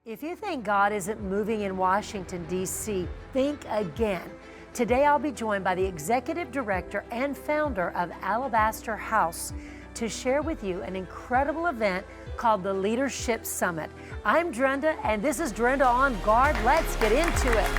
If you think God isn't moving in Washington, D.C., think again. Today I'll be joined by the executive director and founder of Alabaster House to share with you an incredible event called the Leadership Summit. I'm Drenda, and this is Drenda on Guard. Let's get into it.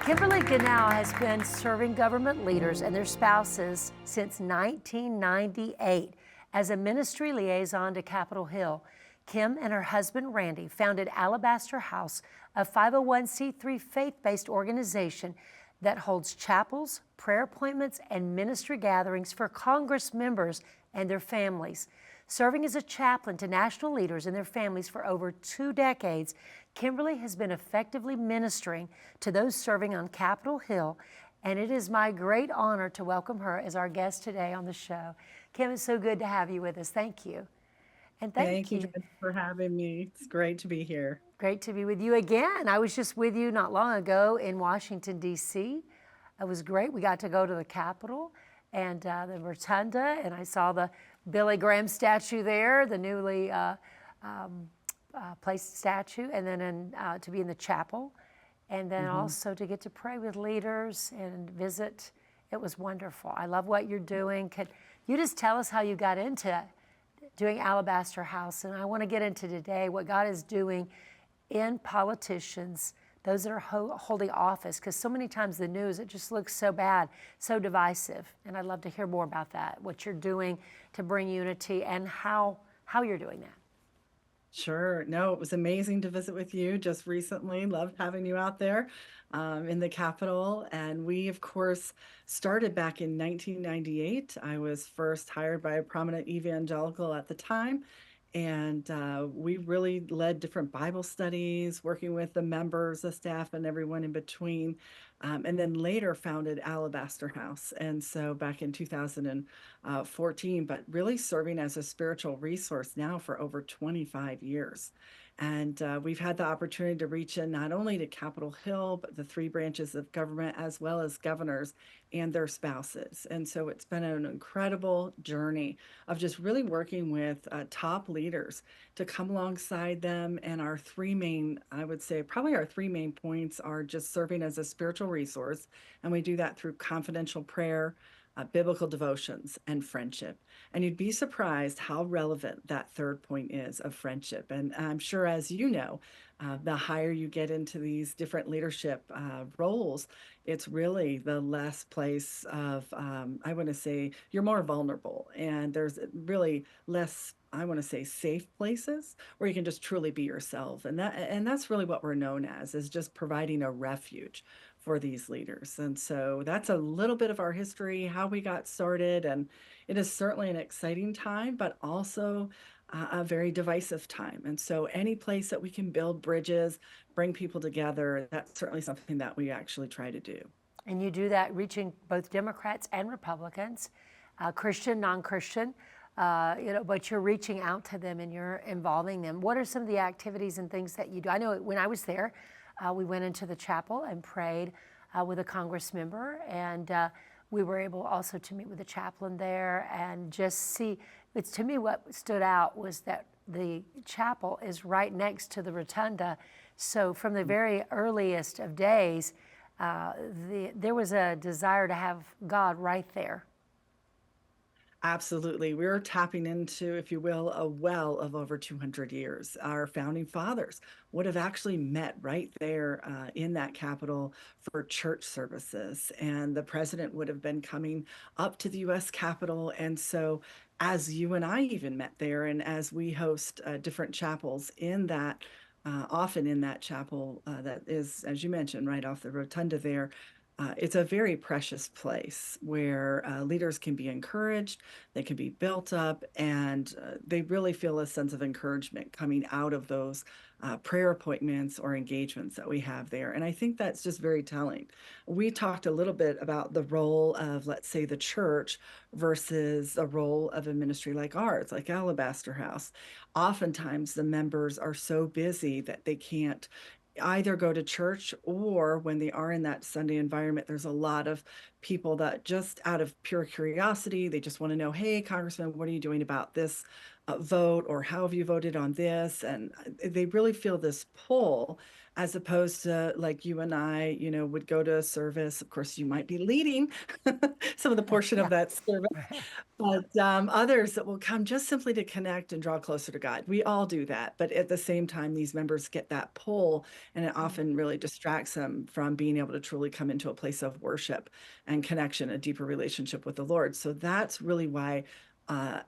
Kimberly Genau has been serving government leaders and their spouses since 1998 as a ministry liaison to Capitol Hill. Kim and her husband Randy founded Alabaster House, a 501c3 faith-based organization that holds chapels, prayer appointments, and ministry gatherings for Congress members and their families. Serving as a chaplain to national leaders and their families for over 2 decades, Kimberly has been effectively ministering to those serving on Capitol Hill, and it is my great honor to welcome her as our guest today on the show. Kim, it's so good to have you with us. Thank you. And Thank you, thank you. Jen, for having me. It's great to be here. Great to be with you again. I was just with you not long ago in Washington, D.C. It was great. We got to go to the Capitol and the Rotunda, and I saw the Billy Graham statue there, the newly placed statue, and then to be in the chapel, and then also to get to pray with leaders and visit. It was wonderful. I love what you're doing. Could you just tell us how you got into doing Alabaster House? And I want to get into today what God is doing in politicians, those that are holding office, because so many times the news, it just looks so bad, so divisive. And I'd love to hear more about that, what you're doing to bring unity and how you're doing that. Sure. No, it was amazing to visit with you just recently. Loved having you out there in the Capitol. And we, of course, started back in 1998. I was first hired by a prominent evangelical at the time. And we really led different Bible studies, working with the members, the staff, and everyone in between. And then later founded Alabaster House. And so back in 2014, but really serving as a spiritual resource now for over 25 years. And we've had the opportunity to reach in not only to Capitol Hill, but the 3 branches of government, as well as governors and their spouses. And so it's been an incredible journey of just really working with top leaders to come alongside them. And our 3 main, I would say, probably our 3 main points are just serving as a spiritual resource. And we do that through confidential prayer, biblical devotions, and friendship. And you'd be surprised how relevant that 3rd point is of friendship. And I'm sure, as you know, the higher you get into these different leadership roles, it's really the less place of, I want to say, you're more vulnerable. And there's really less, I want to say, safe places where you can just truly be yourself. And that's really what we're known as, is just providing a refuge for these leaders. And so that's a little bit of our history, how we got started. And it is certainly an exciting time, but also a very divisive time. And so any place that we can build bridges, bring people together, that's certainly something that we actually try to do. And you do that reaching both Democrats and Republicans, Christian, non-Christian, but you're reaching out to them and you're involving them. What are some of the activities and things that you do? I know when I was there, we went into the chapel and prayed with a Congress member, and we were able also to meet with the chaplain there and just see. It's, to me, what stood out was that the chapel is right next to the rotunda. So from the very earliest of days, there was a desire to have God right there. Absolutely. We're tapping into, if you will, a well of over 200 years. Our founding fathers would have actually met right there in that Capitol for church services. And the president would have been coming up to the U.S. Capitol. And so, as you and I even met there, and as we host different chapels in that, often in that chapel that is, as you mentioned, right off the rotunda there. It's a very precious place where leaders can be encouraged, they can be built up, and they really feel a sense of encouragement coming out of those prayer appointments or engagements that we have there. And I think that's just very telling. We talked a little bit about the role of, let's say, the church versus the role of a ministry like ours, like Alabaster House. Oftentimes, the members are so busy that they can't either go to church, or when they are in that Sunday environment, there's a lot of people that just out of pure curiosity, they just want to know, hey, Congressman, what are you doing about this vote, or how have you voted on this? And they really feel this pull, as opposed to like you and I, would go to a service. Of course, you might be leading some of the portion of Yeah. that service, but others that will come just simply to connect and draw closer to God. We all do that. But at the same time, these members get that pull, and it often really distracts them from being able to truly come into a place of worship and connection, a deeper relationship with the Lord. So that's really why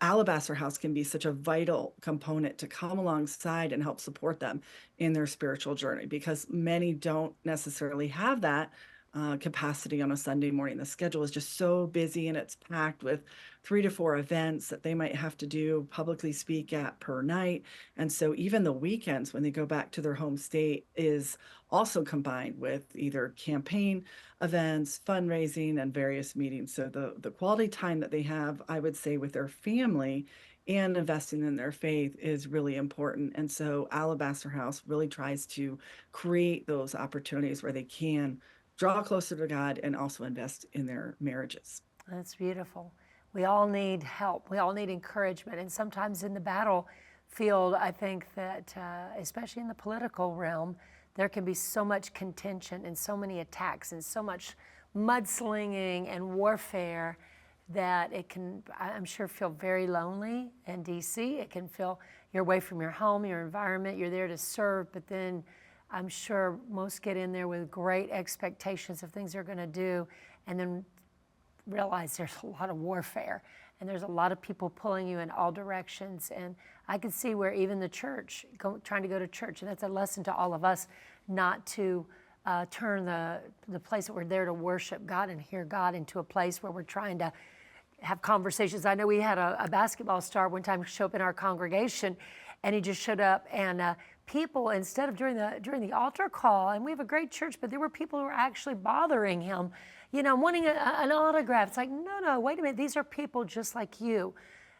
Alabaster House can be such a vital component to come alongside and help support them in their spiritual journey, because many don't necessarily have that capacity on a Sunday morning. The schedule is just so busy, and it's packed with 3 to 4 events that they might have to do publicly speak at per night. And so even the weekends when they go back to their home state is also combined with either campaign events, fundraising, and various meetings. So the quality time that they have, I would say, with their family and investing in their faith is really important. And so Alabaster House really tries to create those opportunities where they can draw closer to God and also invest in their marriages. That's beautiful. We all need help. We all need encouragement. And sometimes in the battlefield, I think that, especially in the political realm, there can be so much contention and so many attacks and so much mudslinging and warfare that it can, I'm sure, feel very lonely in DC. It can feel you're away from your home, your environment, you're there to serve, but then I'm sure most get in there with great expectations of things they're going to do, and then realize there's a lot of warfare and there's a lot of people pulling you in all directions. And I could see where even the church, trying to go to church, and that's a lesson to all of us, not to turn the place that we're there to worship God and hear God into a place where we're trying to have conversations. I know we had a basketball star one time show up in our congregation, and he just showed up, and people, instead of during the altar call, and we have a great church, but there were people who were actually bothering him, wanting an autograph. It's like, no, wait a minute, these are people just like you.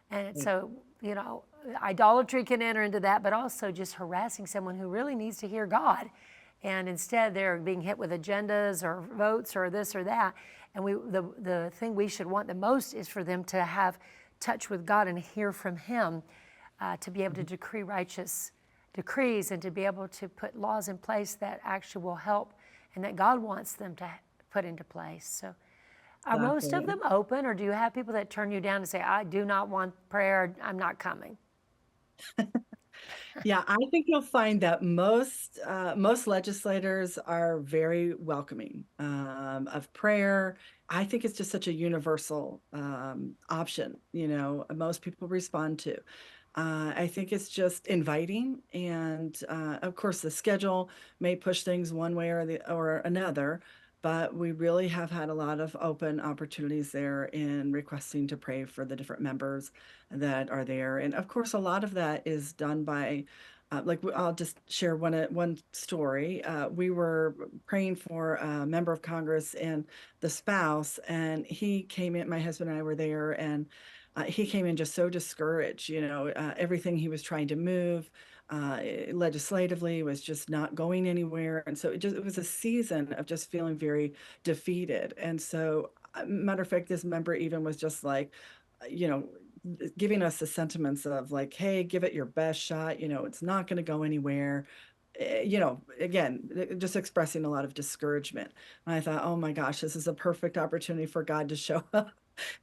And so, idolatry can enter into that, but also just harassing someone who really needs to hear God. And instead they're being hit with agendas or votes or this or that. And the thing we should want the most is for them to have touch with God and hear from Him, to be able to decree righteous decrees and to be able to put laws in place that actually will help and that God wants them to put into place. So are most of them open, or do you have people that turn you down and say, I do not want prayer, I'm not coming? Yeah, I think you'll find that most legislators are very welcoming of prayer. I think it's just such a universal option, most people respond to. I think it's just inviting, and of course, the schedule may push things one way or another, but we really have had a lot of open opportunities there in requesting to pray for the different members that are there. And of course, a lot of that is done by, I'll just share one story. We were praying for a member of Congress and the spouse, and he came in. My husband and I were there, and he came in just so discouraged. Everything he was trying to move legislatively was just not going anywhere, and so it was a season of just feeling very defeated. And so, matter of fact, this member even was just like, you know, giving us the sentiments of like, hey, give it your best shot. It's not going to go anywhere. Again, just expressing a lot of discouragement. And I thought, oh my gosh, this is a perfect opportunity for God to show up,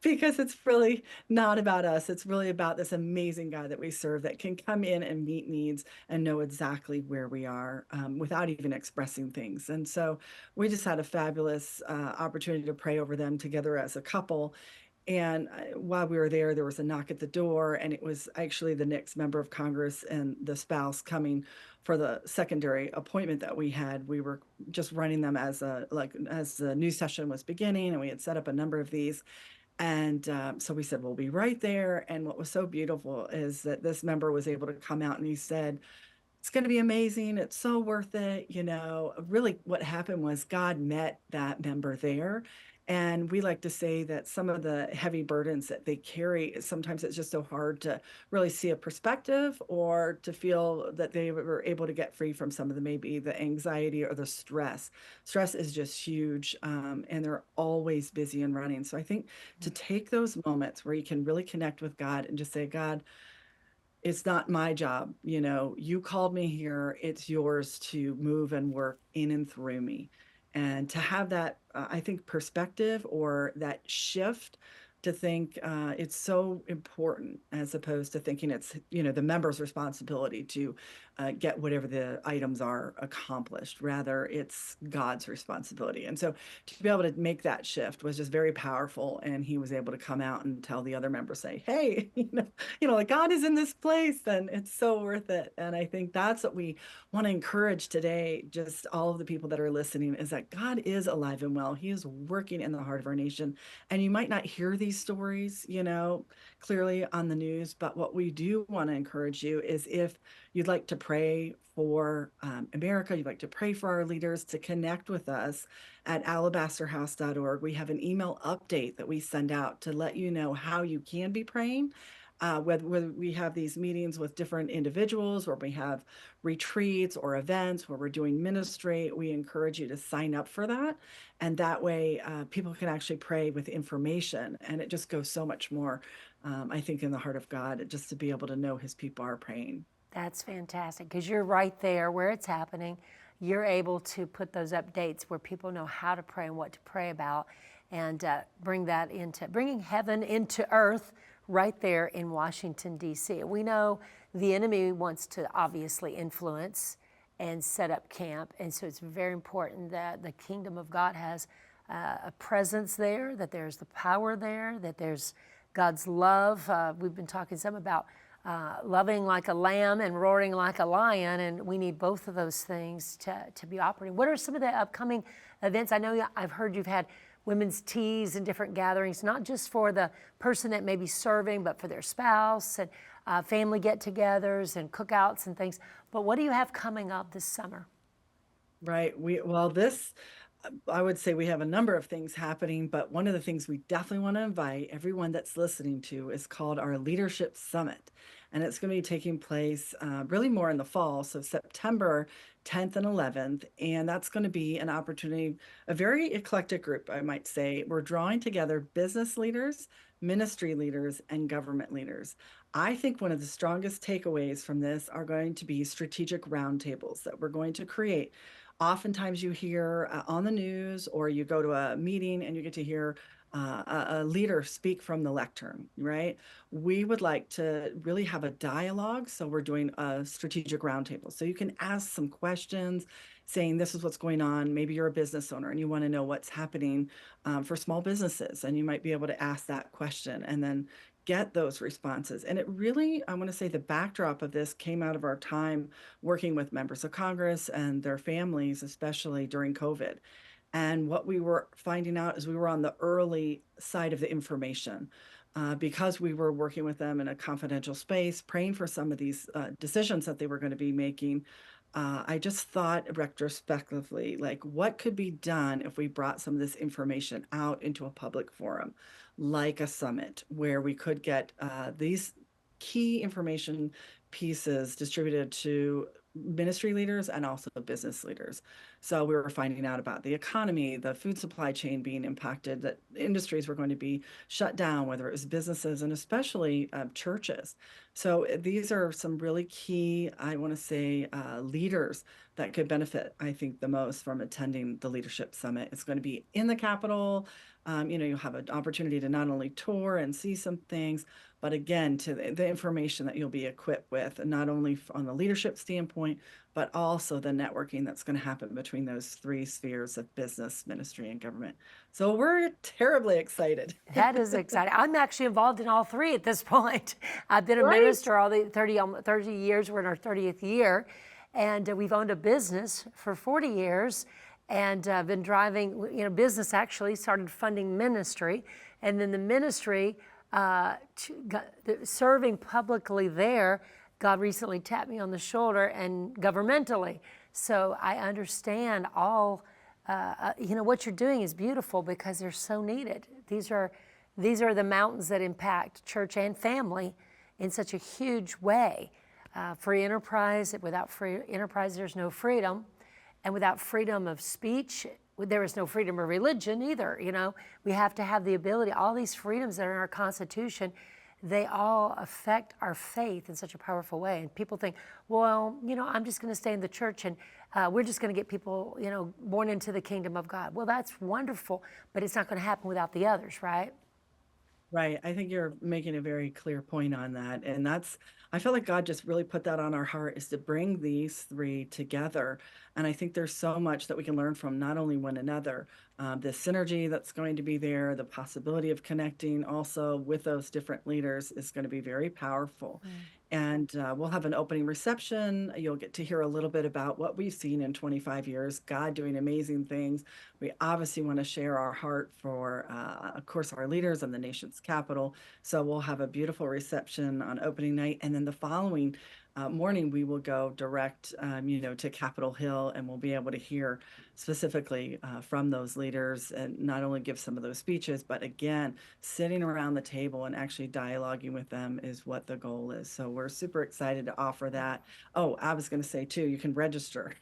because it's really not about us. It's really about this amazing God that we serve, that can come in and meet needs and know exactly where we are, without even expressing things. And so we just had a fabulous opportunity to pray over them together as a couple. And while we were there, there was a knock at the door, and it was actually the next member of Congress and the spouse coming for the secondary appointment that we had. We were just running them as the new session was beginning, and we had set up a number of these. And so we said, we'll be right there. And what was so beautiful is that this member was able to come out, and he said, it's going to be amazing. It's so worth it. Really, what happened was God met that member there. And we like to say that some of the heavy burdens that they carry, sometimes it's just so hard to really see a perspective or to feel that they were able to get free from some of the maybe the anxiety or the stress. Stress is just huge, and they're always busy and running. So I think to take those moments where you can really connect with God and just say, God, it's not my job. You called me here. It's yours to move and work in and through me. And to have that, I think, perspective or that shift to think it's so important as opposed to thinking it's, the member's responsibility to get whatever the items are accomplished. Rather, it's God's responsibility. And so to be able to make that shift was just very powerful. And he was able to come out and tell the other members, say, hey, like God is in this place, and it's so worth it. And I think that's what we want to encourage today, just all of the people that are listening, is that God is alive and well. He is working in the heart of our nation. And you might not hear these stories, clearly on the news, but what we do want to encourage you is if you'd like to pray for America, you'd like to pray for our leaders, to connect with us at alabasterhouse.org. We have an email update that we send out to let you know how you can be praying. Whether we have these meetings with different individuals or we have retreats or events where we're doing ministry, we encourage you to sign up for that. And that way people can actually pray with information. And it just goes so much more, I think, in the heart of God, just to be able to know his people are praying. That's fantastic, because you're right there where it's happening. You're able to put those updates where people know how to pray and what to pray about, and bringing heaven into earth right there in Washington, D.C. We know the enemy wants to obviously influence and set up camp, and so it's very important that the kingdom of God has a presence there, that there's the power there, that there's God's love. We've been talking some about loving like a lamb and roaring like a lion, and we need both of those things to be operating. What are some of the upcoming events? I know I've heard you've had women's teas and different gatherings, not just for the person that may be serving, but for their spouse, and family get-togethers and cookouts and things. But what do you have coming up this summer? Right. I would say we have a number of things happening, but one of the things we definitely want to invite everyone that's listening to is called our Leadership Summit. And it's going to be taking place really more in the fall, so September 10th and 11th. And that's going to be an opportunity, a very eclectic group, I might say. We're drawing together business leaders, ministry leaders, and government leaders. I think one of the strongest takeaways from this are going to be strategic roundtables that we're going to create. Oftentimes you hear on the news, or you go to a meeting and you get to hear a leader speak from the lectern, right? We would like to really have a dialogue. So we're doing a strategic roundtable. So you can ask some questions saying, this is what's going on. Maybe you're a business owner and you want to know what's happening for small businesses. And you might be able to ask that question and then get those responses. And it really, I want to say the backdrop of this came out of our time working with members of Congress and their families, especially during COVID. And what we were finding out is we were on the early side of the information because we were working with them in a confidential space, praying for some of these decisions that they were going to be making. I just thought retrospectively, like, what could be done if we brought some of this information out into a public forum, like a summit, where we could get these key information pieces distributed to ministry leaders and also business leaders. So we were finding out about the economy, the food supply chain being impacted, that industries were going to be shut down, whether it was businesses and especially churches. So these are some really key, I want to say, leaders that could benefit, I think, the most from attending the Leadership Summit. It's going to be in the Capitol. You'll have an opportunity to not only tour and see some things, but again, to the information that you'll be equipped with, and not only on the leadership standpoint, but also the networking that's going to happen between those three spheres of business, ministry, and government. So we're terribly excited. That is exciting. I'm actually involved in all three at this point. I've been a Right. minister all the 30 years. We're in our 30th year. And we've owned a business for 40 years, and been driving, business actually started funding ministry. And then the ministry, serving publicly there, God recently tapped me on the shoulder, and governmentally. So I understand all what you're doing is beautiful because they're so needed. These are the mountains that impact church and family in such a huge way. Free enterprise. Without free enterprise, there's no freedom, and without freedom of speech, there is no freedom of religion either. We have to have the ability. All these freedoms that are in our Constitution, they all affect our faith in such a powerful way. And people think, well, I'm just going to stay in the church and we're just going to get people, born into the kingdom of God. Well, that's wonderful, but it's not going to happen without the others, right? Right. I think you're making a very clear point on that. And I feel like God just really put that on our heart is to bring these three together. And I think there's so much that we can learn from not only one another, the synergy that's going to be there, the possibility of connecting also with those different leaders is going to be very powerful. And we'll have an opening reception. You'll get to hear a little bit about what we've seen in 25 years, God doing amazing things. We obviously want to share our heart for, of course, our leaders and the nation's capital. So we'll have a beautiful reception on opening night. And then the following morning, we will go direct, to Capitol Hill, and we'll be able to hear specifically from those leaders and not only give some of those speeches, but again, sitting around the table and actually dialoguing with them is what the goal is. So we're super excited to offer that. Oh, I was going to say too, you can register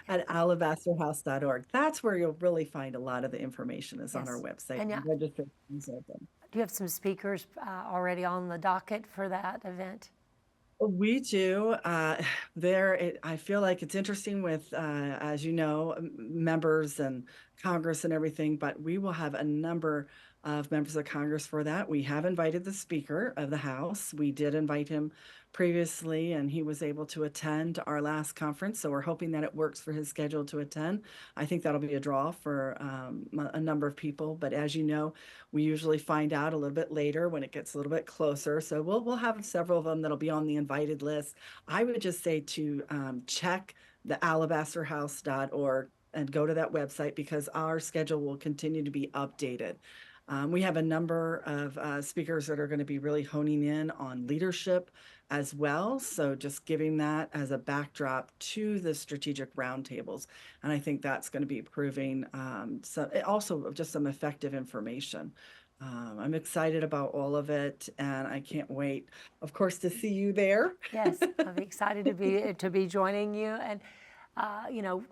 at alabasterhouse.org. That's where you'll really find a lot of the information is on our Yes. website. And yeah, Registration is open. do you have some speakers already on the docket for that event? We do. I feel like it's interesting with, as you know, members and Congress and everything, but we will have a number of members of Congress for that. We have invited the Speaker of the House. We did invite him previously, and he was able to attend our last conference. So we're hoping that it works for his schedule to attend. I think that'll be a draw for a number of people. But as you know, we usually find out a little bit later when it gets a little bit closer. So we'll have several of them that'll be on the invited list. I would just say to check the alabasterhouse.org and go to that website because our schedule will continue to be updated. We have a number of speakers that are going to be really honing in on leadership as well. So just giving that as a backdrop to the strategic roundtables. And I think that's going to be proving also just some effective information. I'm excited about all of it, and I can't wait, of course, to see you there. Yes, I'm excited to be joining you, and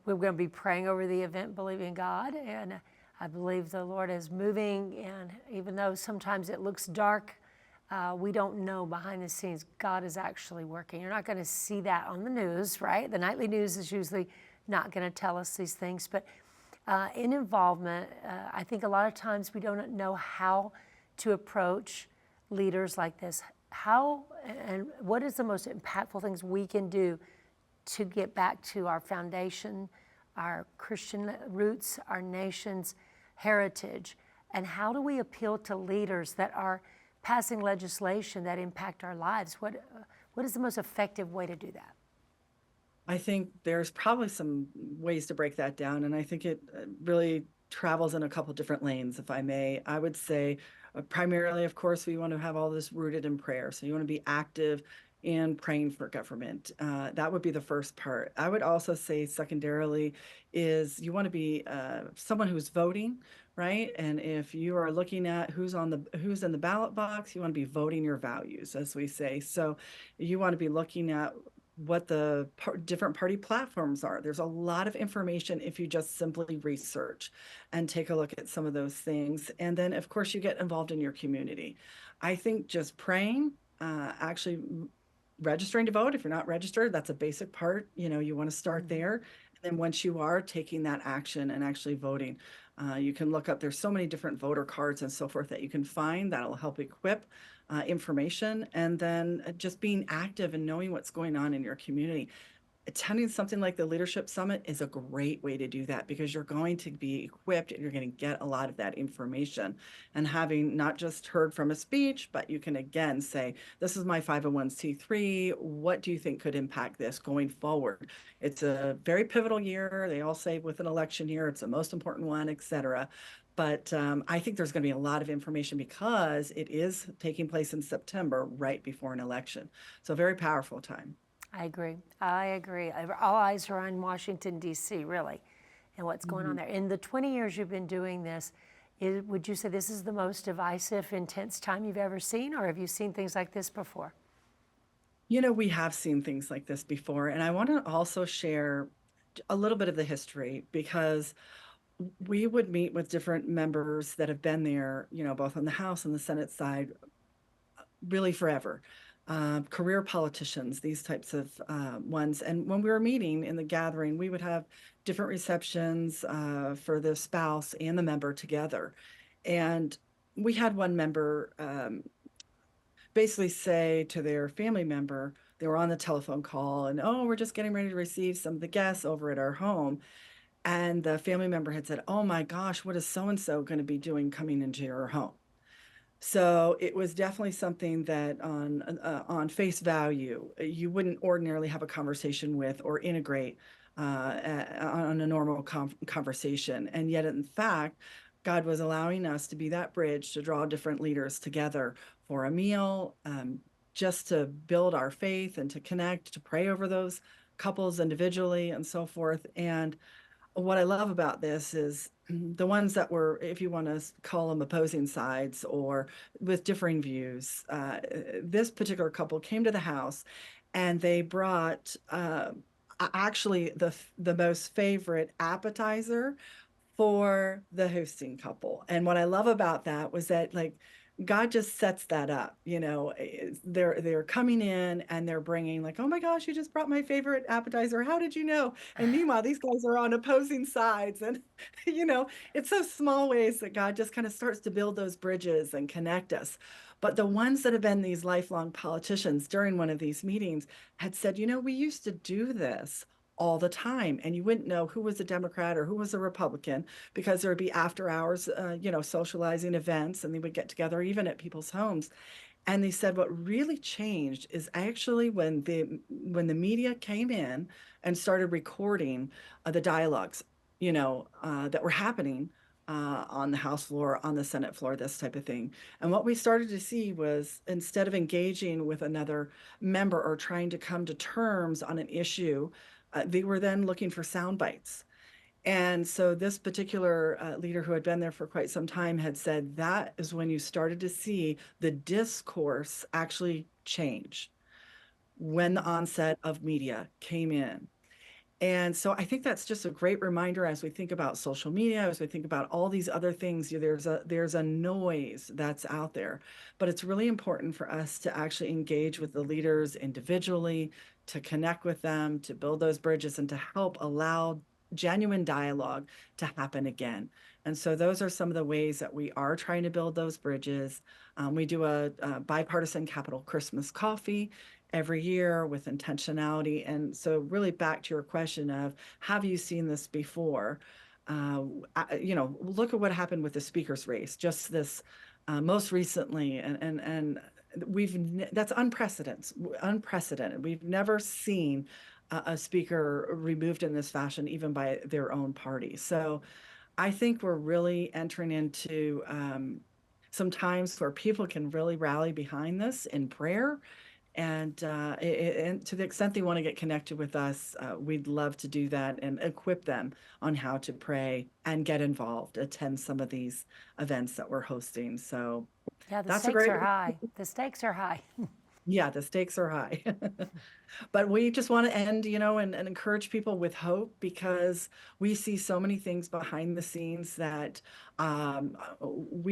we're going to be praying over the event, believing God, and I believe the Lord is moving. And even though sometimes it looks dark, we don't know behind the scenes God is actually working. You're not going to see that on the news, right? The nightly news is usually not going to tell us these things, but in involvement, I think a lot of times we don't know how to approach leaders like this. How and what is the most impactful things we can do to get back to our foundation, our Christian roots, our nation's heritage? And how do we appeal to leaders that are passing legislation that impact our lives? What is the most effective way to do that? I think there's probably some ways to break that down, and I think it really travels in a couple different lanes, if I may. I would say primarily, of course, we want to have all this rooted in prayer. So you want to be active in praying for government. That would be the first part. I would also say secondarily is you want to be someone who's voting, right? And if you are looking at who's in the ballot box, you want to be voting your values, as we say. So you want to be looking at what the different party platforms are. There's a lot of information if you just simply research and take a look at some of those things. And then, of course, you get involved in your community. I think just praying, actually registering to vote. If you're not registered, that's a basic part. You want to start there. And then once you are taking that action and actually voting, you can look up, there's so many different voter cards and so forth that you can find that'll help equip information. And then just being active and knowing what's going on in your community. Attending something like the Leadership Summit is a great way to do that because you're going to be equipped and you're going to get a lot of that information. And having not just heard from a speech, but you can again say, this is my 501c3. What do you think could impact this going forward? It's a very pivotal year. They all say with an election year, it's the most important one, et cetera. But I think there's going to be a lot of information because it is taking place in September, right before an election. So a very powerful time. I agree. All eyes are on Washington, D.C., really. and what's going on Mhm. there. In the 20 years you've been doing this, would you say this is the most divisive, intense time you've ever seen, or have you seen things like this before? We have seen things like this before, and I want to also share a little bit of the history because we would meet with different members that have been there, both on the House and the Senate side, really forever. Career politicians, these types of ones. And when we were meeting in the gathering, we would have different receptions for the spouse and the member together. And we had one member basically say to their family member, they were on the telephone call and, oh, we're just getting ready to receive some of the guests over at our home. And the family member had said, oh my gosh, what is so and so going to be doing coming into your home? So it was definitely something that on face value, you wouldn't ordinarily have a conversation with or integrate on a normal conversation. And yet, in fact, God was allowing us to be that bridge to draw different leaders together for a meal, just to build our faith and to connect, to pray over those couples individually and so forth. And what I love about this is the ones that were, if you want to call them opposing sides or with differing views, this particular couple came to the house and they brought actually the most favorite appetizer for the hosting couple. And what I love about that was that like God just sets that up, they're coming in and they're bringing like, oh my gosh, you just brought my favorite appetizer. How did you know? And meanwhile, these guys are on opposing sides, and it's those small ways that God just kind of starts to build those bridges and connect us. But the ones that have been these lifelong politicians during one of these meetings had said, we used to do this all the time, and you wouldn't know who was a Democrat or who was a Republican because there would be after hours, socializing events, and they would get together even at people's homes. And they said what really changed is actually when the media came in and started recording the dialogues, that were happening on the House floor, on the Senate floor, this type of thing. And what we started to see was instead of engaging with another member or trying to come to terms on an issue, they were then looking for sound bites. And so this particular leader who had been there for quite some time had said that is when you started to see the discourse actually change when the onset of media came in. And so I think that's just a great reminder as we think about social media, as we think about all these other things, there's a noise that's out there. But it's really important for us to actually engage with the leaders individually, to connect with them, to build those bridges and to help allow genuine dialogue to happen again. And so those are some of the ways that we are trying to build those bridges. We do a bipartisan Capital Christmas coffee every year with intentionality. And so, really, back to your question of have you seen this before? Look at what happened with the speaker's race just this most recently, and that's unprecedented. Unprecedented. We've never seen a speaker removed in this fashion, even by their own party. So, I think we're really entering into some times where people can really rally behind this in prayer and to the extent they want to get connected with us, we'd love to do that and equip them on how to pray and get involved, attend some of these events that we're hosting. So Yeah, the that's a stakes great, are high. The stakes are high. yeah, the stakes are high. But we just want to end, and encourage people with hope because we see so many things behind the scenes that I've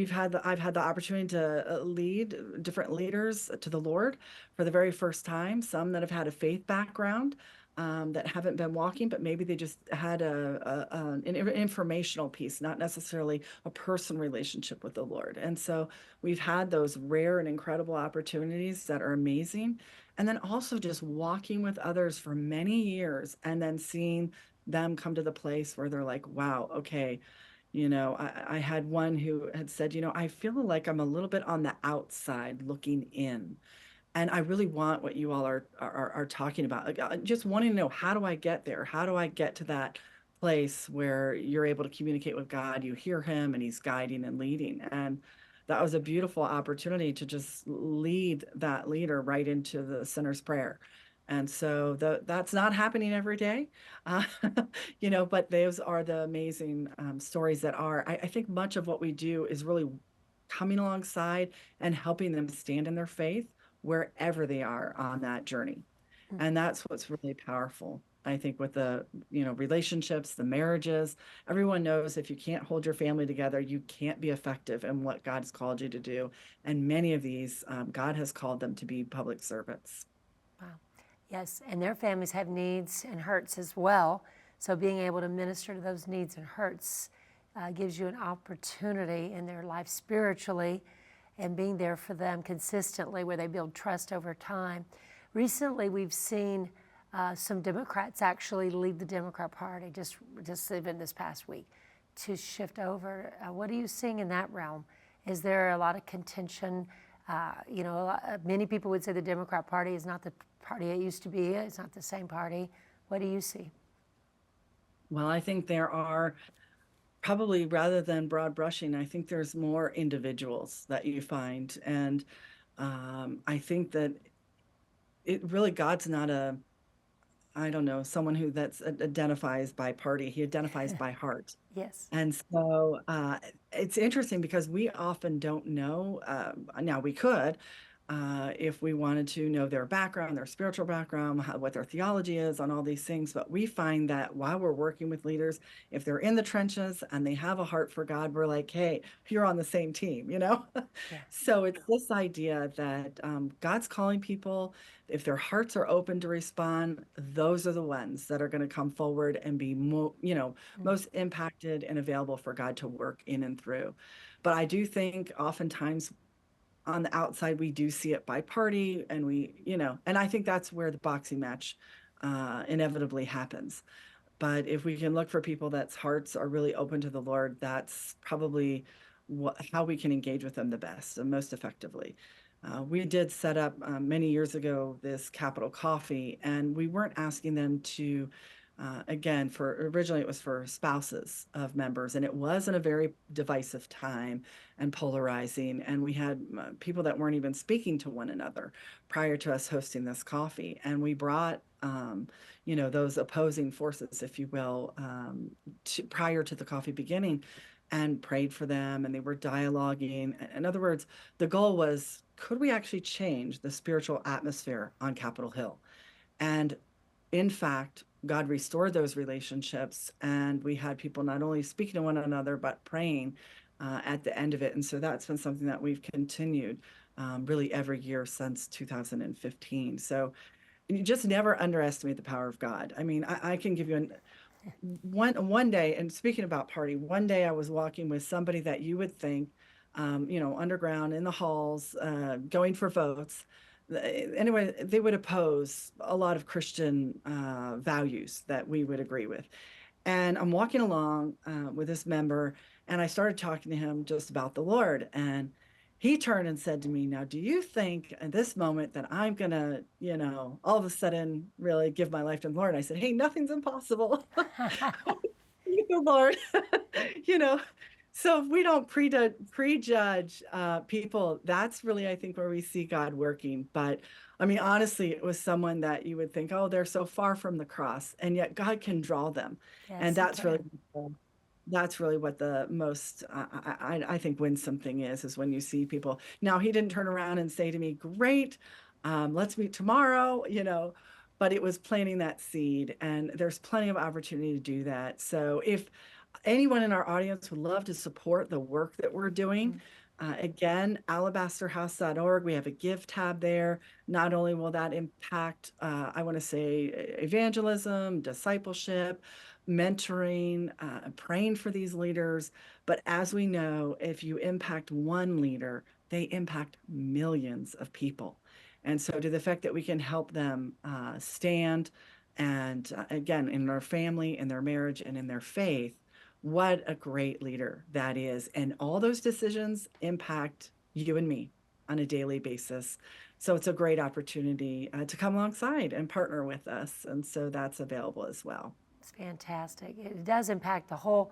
had the opportunity to lead different leaders to the Lord for the very first time. Some that have had a faith background. That haven't been walking, but maybe they just had an informational piece, not necessarily a personal relationship with the Lord. And so we've had those rare and incredible opportunities that are amazing. And then also just walking with others for many years and then seeing them come to the place where they're like, wow, okay. I had one who had said, I feel like I'm a little bit on the outside looking in. And I really want what you all are talking about. Like, just wanting to know, how do I get there? How do I get to that place where you're able to communicate with God? You hear him and he's guiding and leading. And that was a beautiful opportunity to just lead that leader right into the sinner's prayer. And so that's not happening every day, uh, but those are the amazing stories that are. I think much of what we do is really coming alongside and helping them stand in their faith wherever they are on that journey. And that's what's really powerful. I think with the, relationships, the marriages, everyone knows if you can't hold your family together, you can't be effective in what God's called you to do. And many of these, God has called them to be public servants. Wow. Yes, and their families have needs and hurts as well. So being able to minister to those needs and hurts gives you an opportunity in their life spiritually and being there for them consistently where they build trust over time. Recently, we've seen some Democrats actually leave the Democrat Party just even this past week to shift over. What are you seeing in that realm? Is there a lot of contention? Many people would say the Democrat Party is not the party it used to be. It's not the same party. What do you see? Well, I think there are probably rather than broad brushing, I think there's more individuals that you find. And I think that it really, God's not I don't know, someone who that's identifies by party. He identifies by heart. Yes. And so it's interesting because we often don't know. Now we could, if we wanted to know their background, their spiritual background, what their theology is on all these things. But we find that while we're working with leaders, if they're in the trenches and they have a heart for God, we're like, hey, you're on the same team. Yeah. So it's this idea that God's calling people. If their hearts are open to respond, those are the ones that are going to come forward and be most impacted and available for God to work in and through. But I do think oftentimes on the outside, we do see it by party and and I think that's where the boxing match inevitably happens. But if we can look for people that's hearts are really open to the Lord, that's probably how we can engage with them the best and most effectively. We did set up many years ago this Capital Coffee, and we weren't asking them to, again, for originally it was for spouses of members, and it was in a very divisive time and polarizing. And we had people that weren't even speaking to one another prior to us hosting this coffee. And we brought, those opposing forces, if you will, prior to the coffee beginning and prayed for them, and they were dialoguing. In other words, the goal was, could we actually change the spiritual atmosphere on Capitol Hill? And in fact, God restored those relationships, and we had people not only speaking to one another, but praying at the end of it. And so that's been something that we've continued really every year since 2015. So you just never underestimate the power of God. I mean, I can give you one day, and speaking about party, one day I was walking with somebody that you would think, underground in the halls, going for votes. Anyway, they would oppose a lot of Christian values that we would agree with. And I'm walking along with this member, and I started talking to him just about the Lord. And he turned and said to me, now, do you think at this moment that I'm going to, all of a sudden really give my life to the Lord? And I said, hey, nothing's impossible. You, Lord, you know. So if we don't prejudge people, that's really, I think, where we see God working. But I mean, honestly, it was someone that you would think, oh, they're so far from the cross, and yet God can draw them. And Yes, he that's can. really what the most I think wins something is when you see people. Now, he didn't turn around and say to me, great, let's meet tomorrow. But it was planting that seed, and there's plenty of opportunity to do that. So if anyone in our audience would love to support the work that we're doing, again, alabasterhouse.org, we have a give tab there. Not only will that impact, I want to say, evangelism, discipleship, mentoring, praying for these leaders, but as we know, if you impact one leader, they impact millions of people. And so to the fact that we can help them stand and again, in their family, in their marriage, and in their faith, what a great leader that is. And all those decisions impact you and me on a daily basis. So it's a great opportunity to come alongside and partner with us. And so that's available as well. It's fantastic. It does impact the whole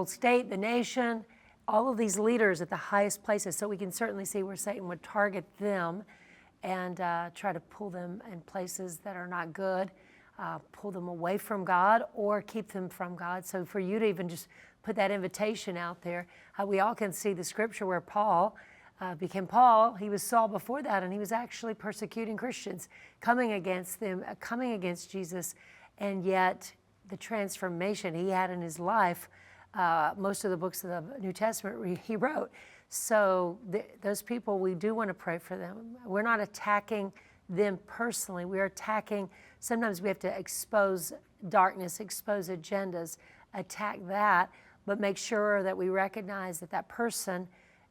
state, the nation, all of these leaders at the highest places. So we can certainly see where Satan would target them. and try to pull them in places that are not good, pull them away from God or keep them from God. So for you to even just put that invitation out there, we all can see the scripture where Paul became Paul. He was Saul before that, and he was actually persecuting Christians, coming against them, coming against Jesus, and yet the transformation he had in his life, most of the books of the New Testament he wrote. So those people, we do want to pray for them. We're not attacking them personally. We are attacking, sometimes we have to expose darkness, expose agendas, attack that, but make sure that we recognize that that person,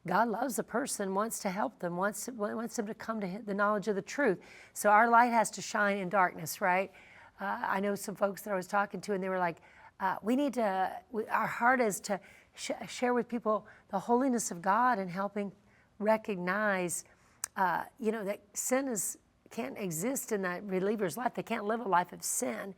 God loves the person, wants to help them, wants them to come to the knowledge of the truth. So our light has to shine in darkness, right? I know some folks that I was talking to, and they were like, our heart is to share with people the holiness of God and helping recognize, that sin can't exist in that believer's life. They can't live a life of sin.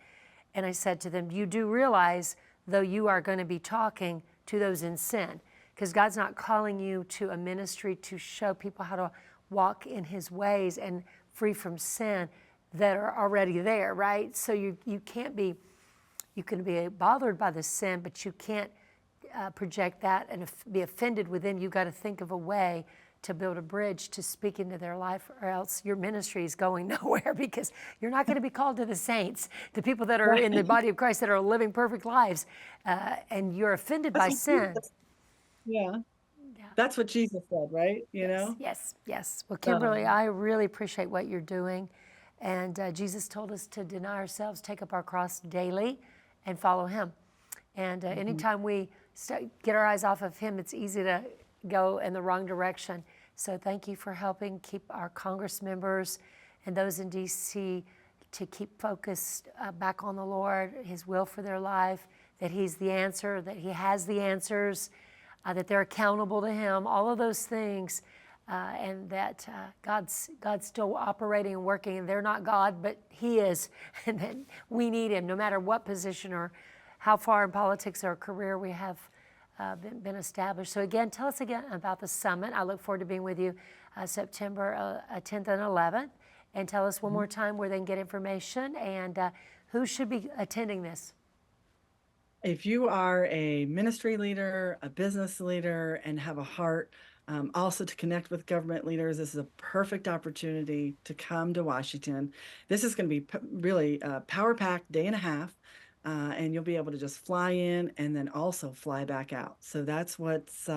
And I said to them, you do realize, though, you are going to be talking to those in sin, because God's not calling you to a ministry to show people how to walk in his ways and free from sin that are already there, right? So you can't be, you can be bothered by the sin, but you can't project that and be offended within. You got to think of a way to build a bridge to speak into their life, or else your ministry is going nowhere, because you're not going to be called to the saints, the people that are in the body of Christ that are living perfect lives, and you're offended by sin. Yeah. That's what Jesus said, right? You know? Yes. Well, Kimberly, I really appreciate what you're doing. And Jesus told us to deny ourselves, take up our cross daily, and follow him. And anytime we get our eyes off of him, it's easy to go in the wrong direction. So thank you for helping keep our Congress members and those in D.C. to keep focused back on the Lord, his will for their life, that he's the answer, that he has the answers, that they're accountable to him, all of those things, and that God's still operating and working, and they're not God, but he is, and that we need him no matter what position or how far in politics or career we have been established. So again, tell us again about the summit. I look forward to being with you September 10th and 11th, and tell us one more time where they can get information and who should be attending this. If you are a ministry leader, a business leader, and have a heart also to connect with government leaders, this is a perfect opportunity to come to Washington. This is going to be really a power-packed day and a half, and you'll be able to just fly in and then also fly back out. So that's what's,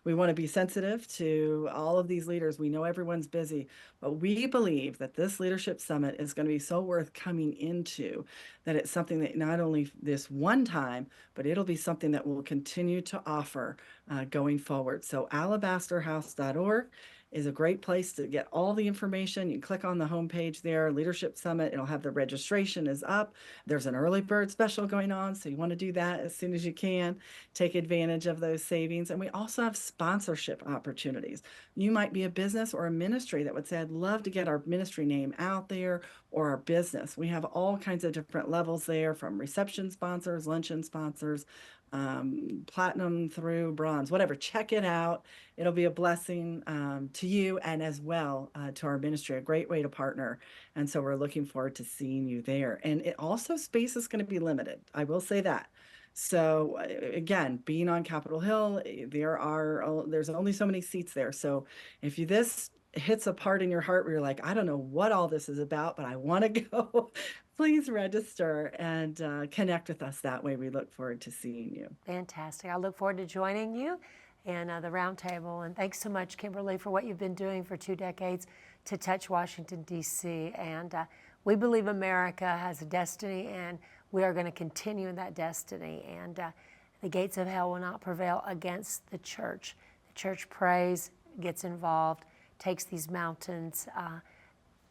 we want to be sensitive to all of these leaders. We know everyone's busy, but we believe that this leadership summit is going to be so worth coming into, that it's something that not only this one time, but it'll be something that we'll continue to offer going forward. So alabasterhouse.org is a great place to get all the information. You can click on the homepage there, Leadership Summit. It'll have the registration is up. There's an early bird special going on, so you want to do that as soon as you can. Take advantage of those savings. And we also have sponsorship opportunities. You might be a business or a ministry that would say, I'd love to get our ministry name out there, or our business. We have all kinds of different levels there, from reception sponsors, luncheon sponsors, platinum through bronze, whatever. Check it out. It'll be a blessing to you and as well to our ministry, a great way to partner. And so we're looking forward to seeing you there. And it also, space is going to be limited. I will say that. So again, being on Capitol Hill, there's only so many seats there. So if this hits a part in your heart where you're like, I don't know what all this is about, but I want to go, please register and connect with us that way. We look forward to seeing you. Fantastic. I look forward to joining you in the roundtable. And thanks so much, Kimberly, for what you've been doing for 2 decades to touch Washington, D.C. And we believe America has a destiny, and we are going to continue in that destiny. And the gates of hell will not prevail against the church. The church prays, gets involved, takes these mountains.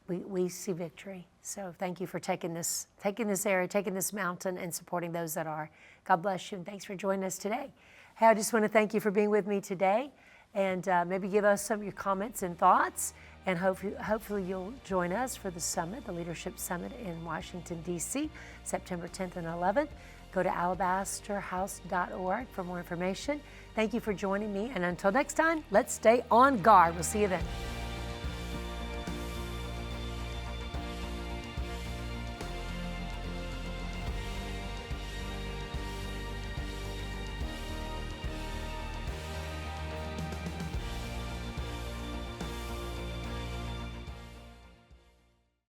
We see victory. So thank you for taking this area, taking this mountain, and supporting those that are. God bless you, and thanks for joining us today. Hey, I just want to thank you for being with me today, and maybe give us some of your comments and thoughts, and hopefully you'll join us for the summit, the Leadership Summit in Washington, D.C., September 10th and 11th. Go to alabasterhouse.org for more information. Thank you for joining me, and until next time, let's stay on guard. We'll see you then.